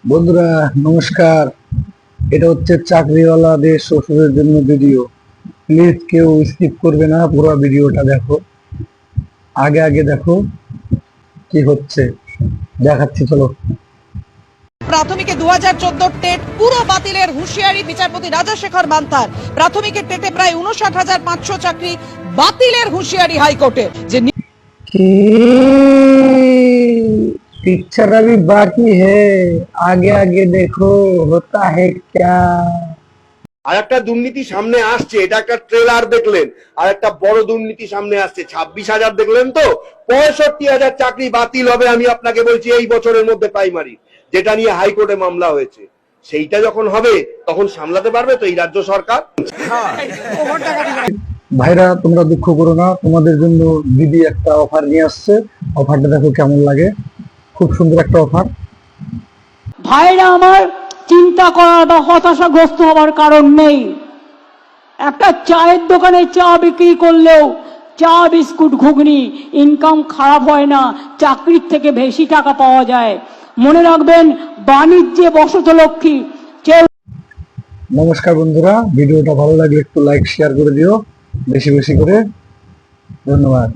বন্ধুরা নমস্কার। এটা হচ্ছে চাকরিওয়ালাদের শ্বশুরের জন্য ভিডিও। প্লিজ কেউ স্কিপ করবে না, পুরো ভিডিওটা দেখো, আগে আগে দেখো কি হচ্ছে দেখাচ্ছি, চলো। প্রাথমিকে 2014 টেট পুরো বাতিলের হুঁশিয়ারি বিচারপতি রাজাশেখর মান্থার। প্রাথমিকের টেটে প্রায় 59,500 চাকরি বাতিলের হুঁশিয়ারি হাইকোর্টের। যে पिक्चर अभी बाकी है, आगे आगे देखो होता है क्या। আর একটা দুর্নীতি সামনে আসছে, এটা একটা ট্রেলার দেখলেন। আর একটা বড় দুর্নীতি সামনে আসছে, 26,000 দেখলেন তো, 65,000 চাকরি বাতিল হবে। আমি আপনাকে বলছি এই বছরের মধ্যে প্রাইমারি, যেটা নিয়ে হাইকোর্টে মামলা হয়েছে, সেইটা যখন হবে তখন সামলাতে পারবে তো এই রাজ্য সরকার? ভাইরা তোমরা দুঃখ করো না, তোমাদের জন্য দিদি একটা অফার নিয়ে আসছে। অফারটা দেখো কেমন লাগে, খুব সুন্দর একটা অফার। ভাইরা আমার, চিন্তা করার বা হতাশাগ্রস্ত হওয়ার কারণ নেই। একটা চায়ের দোকানে চা বিক্রি করলেও চা বিস্কুট ঘুগনি ইনকাম খারাপ হয় না, চাকরির থেকে বেশি টাকা পাওয়া যায়। মনে রাখবেন, বাণিজ্যে বসত লক্ষ্মী। নমস্কার বন্ধুরা, ভিডিওটা ভালো লাগলে একটু লাইক শেয়ার করে দিও, বেশি বেশি করে। ধন্যবাদ।